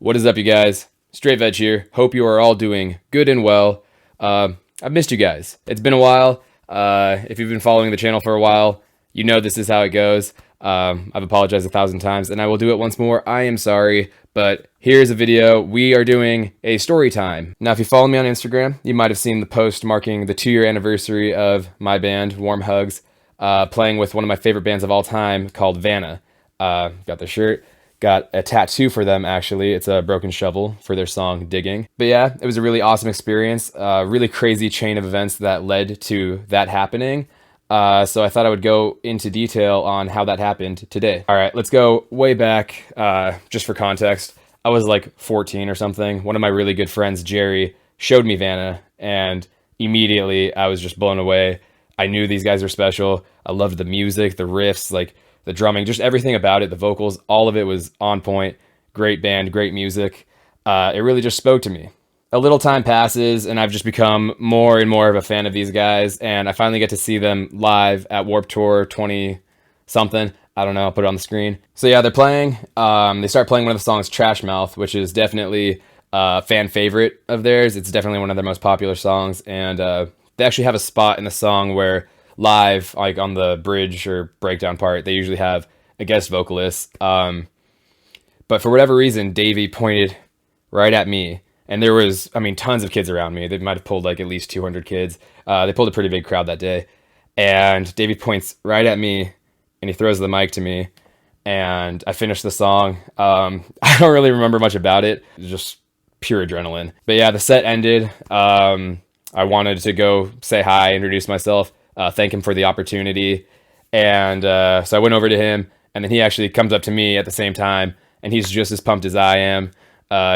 What is up, you guys? Straight Vedge here. Hope you are all doing good and well. I've missed you guys. It's been a while. If you've been following the channel for a while, you know this is how it goes. I've apologized 1,000 times, and I will do it once more. I am sorry, but here's a video. We are doing a story time. Now, if you follow me on Instagram, you might have seen the post marking the 2-year anniversary of my band, Warm Hugs, playing with one of my favorite bands of all time called Vanna. Got the shirt. Got a tattoo for them, actually. It's a broken shovel for their song Digging. But yeah, it was a really awesome experience. Really crazy chain of events that led to that happening. So I thought I would go into detail on how that happened today. All right, let's go way back, just for context. I was like 14 or something. One of my really good friends, Jerry, showed me Vanna, and immediately I was just blown away. I knew these guys were special. I loved the music, the riffs, like the drumming, just everything about it, the vocals, all of it was on point. Great band, great music. It really just spoke to me. A little time passes, and I've just become more and more of a fan of these guys, and I finally get to see them live at Warped Tour 20-something. I don't know, I'll put it on the screen. So yeah, they're playing. They start playing one of the songs, Trash Mouth, which is definitely a fan favorite of theirs. It's definitely one of their most popular songs, and they actually have a spot in the song where live, like on the bridge or breakdown part, they usually have a guest vocalist. But for whatever reason, Davey pointed right at me. And there was, tons of kids around me. They might have pulled like at least 200 kids. They pulled a pretty big crowd that day. And Davey points right at me, and he throws the mic to me. And I finished the song. I don't really remember much about it. It was just pure adrenaline. But yeah, the set ended. I wanted to go say hi, introduce myself, thank him for the opportunity. And so I went over to him, and then he actually comes up to me at the same time, and he's just as pumped as I am.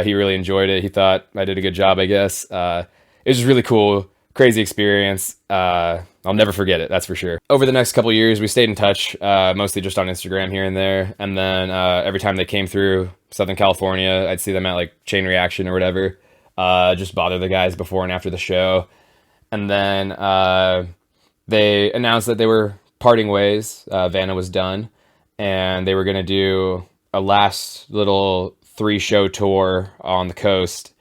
He really enjoyed it. He thought I did a good job, I guess. It was just really cool, crazy experience. I'll never forget it, that's for sure. Over the next couple of years, we stayed in touch, mostly just on Instagram here and there. And then every time they came through Southern California, I'd see them at like Chain Reaction or whatever. Just bother the guys before and after the show. And then they announced that they were parting ways. Vanna was done, and they were going to do a last little 3-show tour on the coast,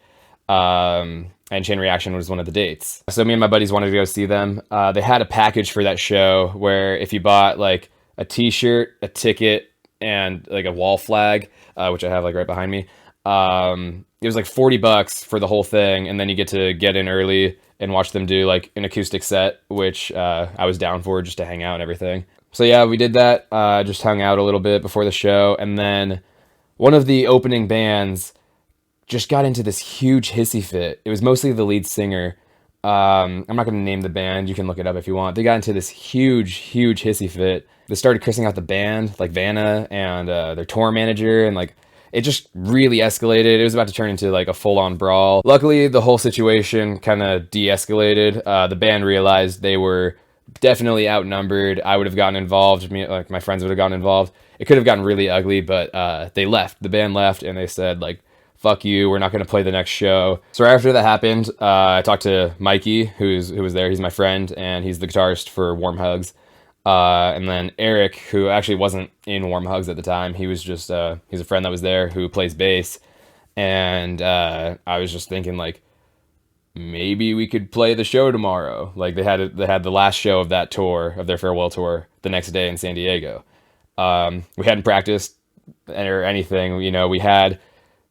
and Chain Reaction was one of the dates. So me and my buddies wanted to go see them. They had a package for that show where if you bought like a t-shirt, a ticket, and like a wall flag, which I have like right behind me, it was like $40 for the whole thing, and then you get to get in early and watch them do like an acoustic set, which I was down for, just to hang out and everything. So yeah, we did that, just hung out a little bit before the show, and then one of the opening bands just got into this huge hissy fit. It was mostly the lead singer. I'm not going to name the band. You can look it up if you want. They got into this huge hissy fit. They started cursing out the band, like Vanna and their tour manager, and like it just really escalated. It was about to turn into like a full-on brawl. Luckily, the whole situation kind of de-escalated. The band realized they were definitely outnumbered. I would have gotten involved. My friends would have gotten involved. It could have gotten really ugly, but they left. The band left, and they said like, "Fuck you, we're not going to play the next show." So right after that happened, I talked to Mikey, who was there. He's my friend, and he's the guitarist for Warm Hugs. And then Eric, who actually wasn't in Warm Hugs at the time. He was just he's a friend that was there who plays bass. And I was just thinking like, maybe we could play the show tomorrow. Like they had the last show of that tour, of their farewell tour, the next day in San Diego. We hadn't practiced or anything. We had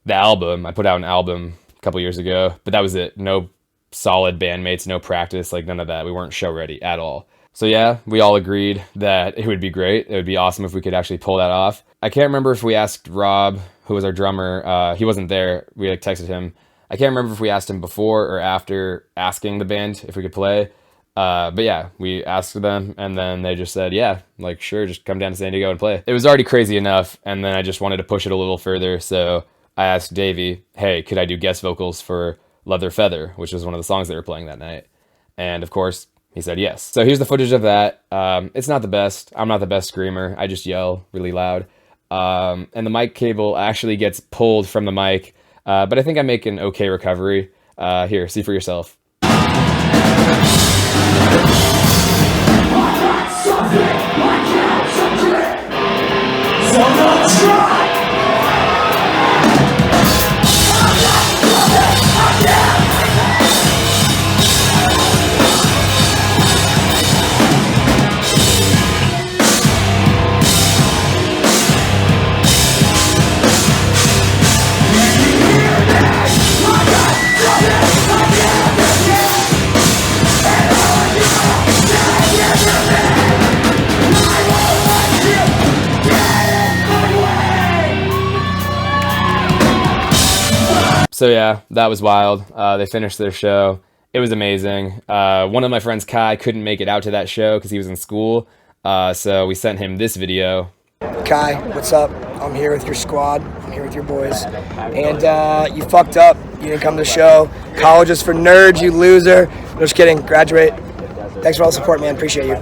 the album. I put out an album a couple years ago, but that was it. No solid bandmates, no practice, like none of that. We weren't show ready at all. So yeah, we all agreed that it would be great. It would be awesome if we could actually pull that off. I can't remember if we asked Rob, who was our drummer. He wasn't there. We like texted him. I can't remember if we asked him before or after asking the band if we could play. But yeah, we asked them, and then they just said, yeah, like sure, just come down to San Diego and play. It was already crazy enough, and then I just wanted to push it a little further. So I asked Davey, hey, could I do guest vocals for Leather Feather, which was one of the songs they were playing that night? And of course, he said yes. So here's the footage of that. It's not the best. I'm not the best screamer. I just yell really loud. And the mic cable actually gets pulled from the mic, but I think I make an okay recovery. Here, see for yourself. So don't try! So yeah, that was wild. They finished their show. It was amazing. One of my friends, Kai, couldn't make it out to that show because he was in school. So we sent him this video. Kai, what's up? I'm here with your squad. I'm here with your boys. And you fucked up. You didn't come to the show. College is for nerds, you loser. No, just kidding. Graduate. Thanks for all the support, man. Appreciate you.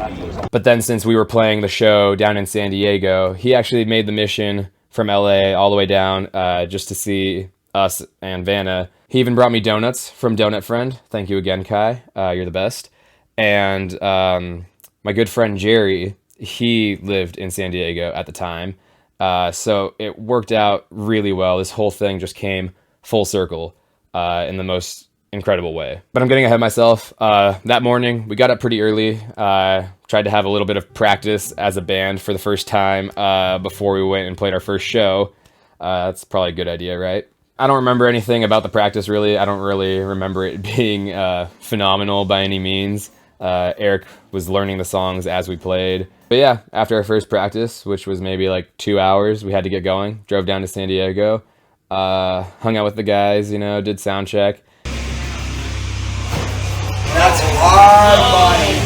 But then since we were playing the show down in San Diego, he actually made the mission from LA all the way down just to see us and Vanna. He even brought me donuts from Donut Friend. Thank you again, Kai. You're the best. And my good friend Jerry, he lived in San Diego at the time. So it worked out really well. This whole thing just came full circle in the most incredible way. But I'm getting ahead of myself. That morning, we got up pretty early. Tried to have a little bit of practice as a band for the first time before we went and played our first show. That's probably a good idea, right? I don't remember anything about the practice, really. I don't really remember it being phenomenal by any means. Eric was learning the songs as we played. But yeah, after our first practice, which was maybe like 2 hours, we had to get going. Drove down to San Diego, hung out with the guys, you know, did sound check. That's hard, buddy.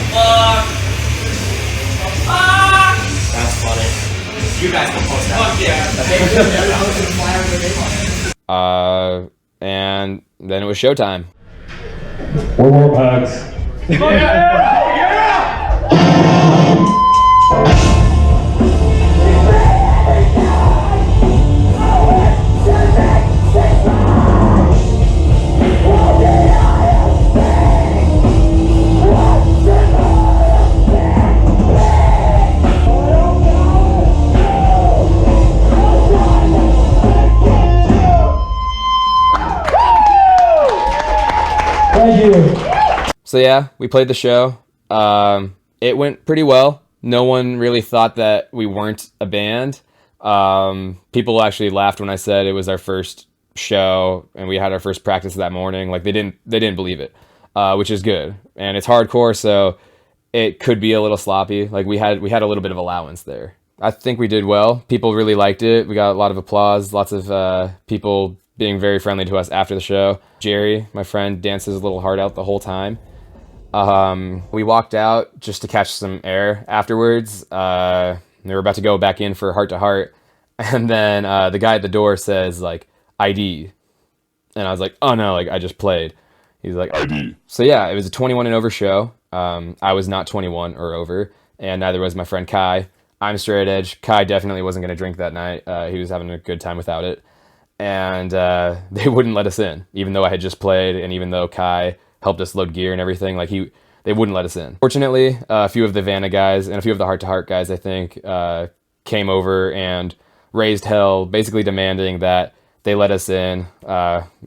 That's funny. You guys can post that. And then it was showtime. 4 more pucks. So yeah, we played the show. It went pretty well. No one really thought that we weren't a band. People actually laughed when I said it was our first show and we had our first practice that morning. Like they didn't believe it, which is good. And it's hardcore, so it could be a little sloppy. Like we had a little bit of allowance there. I think we did well. People really liked it. We got a lot of applause. Lots of people being very friendly to us after the show. Jerry, my friend, danced his little heart out the whole time. We walked out just to catch some air afterwards. We were about to go back in for heart to heart. And then the guy at the door says, like, ID. And I was like, oh no, like I just played. He's like, ID. So yeah, it was a 21 and over show. I was not 21 or over, and neither was my friend Kai. I'm straight edge. Kai definitely wasn't going to drink that night. He was having a good time without it. And they wouldn't let us in, even though I had just played, and even though Kai helped us load gear and everything. Like they wouldn't let us in. Fortunately, a few of the Vanna guys and a few of the Heart to Heart guys, I think, came over and raised hell, basically demanding that they let us in,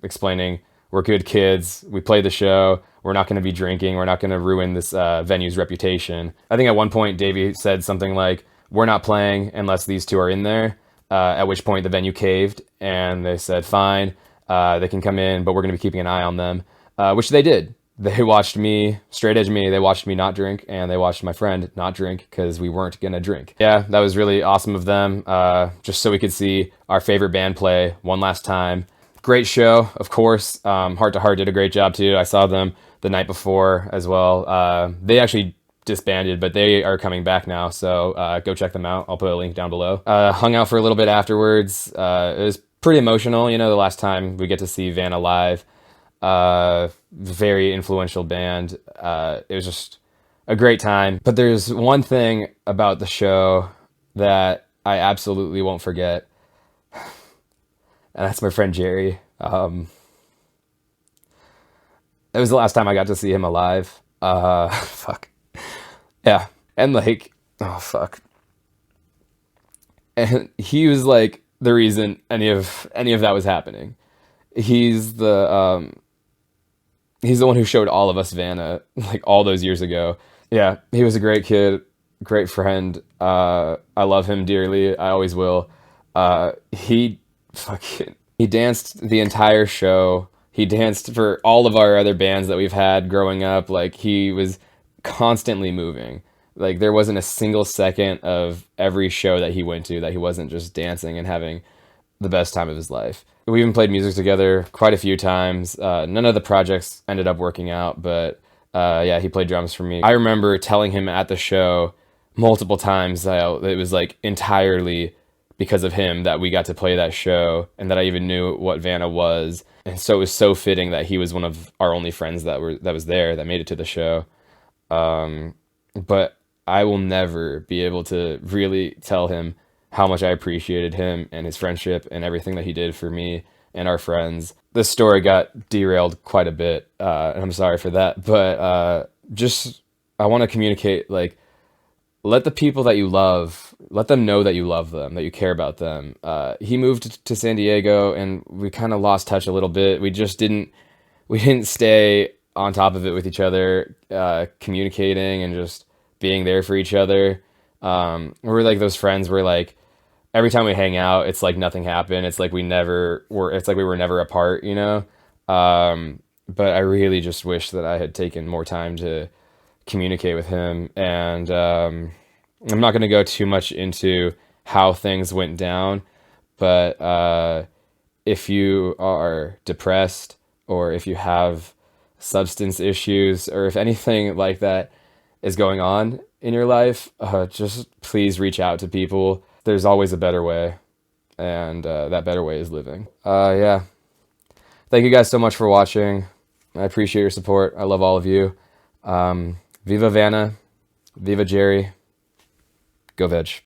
explaining we're good kids, we play the show, we're not going to be drinking, we're not going to ruin this venue's reputation. I think at one point Davey said something like, we're not playing unless these two are in there, at which point the venue caved and they said, fine, they can come in, but we're going to be keeping an eye on them. Which they did. They watched me, straight edge me, they watched me not drink, and they watched my friend not drink because we weren't gonna drink. Yeah, that was really awesome of them, just so we could see our favorite band play one last time. Great show, of course. Heart to Heart did a great job too. I saw them the night before as well. They actually disbanded, but they are coming back now, so go check them out. I'll put a link down below. Hung out for a little bit afterwards. It was pretty emotional, you know, the last time we get to see Vanna live. Very influential band. It was just a great time. But there's one thing about the show that I absolutely won't forget, and that's my friend Jerry. It was the last time I got to see him alive. Fuck. Yeah. And like, oh fuck. And he was like the reason any of that was happening. He's the one who showed all of us Vanna, like all those years ago. Yeah, he was a great kid, great friend. I love him dearly. I always will. He danced the entire show. He danced for all of our other bands that we've had growing up. Like he was constantly moving. Like there wasn't a single second of every show that he went to that he wasn't just dancing and having the best time of his life. We even played music together quite a few times. None of the projects ended up working out, but yeah, he played drums for me. I remember telling him at the show multiple times that it was like entirely because of him that we got to play that show and that I even knew what Vanna was. And so it was so fitting that he was one of our only friends that was there, that made it to the show. But I will never be able to really tell him how much I appreciated him and his friendship and everything that he did for me and our friends. This story got derailed quite a bit, and I'm sorry for that. But just I want to communicate, like, let the people that you love, let them know that you love them, that you care about them. He moved to San Diego, and we kind of lost touch a little bit. We didn't stay on top of it with each other, communicating and just being there for each other. We're like those friends where, like, every time we hang out, it's like nothing happened. It's like we were never apart, you know? But I really just wish that I had taken more time to communicate with him. And I'm not going to go too much into how things went down, but if you are depressed, or if you have substance issues, or if anything like that is going on in your life, just please reach out to people. There's always a better way, and that better way is living. Yeah. Thank you guys so much for watching. I appreciate your support. I love all of you. Viva Vanna. Viva Jerry. Go Vedge.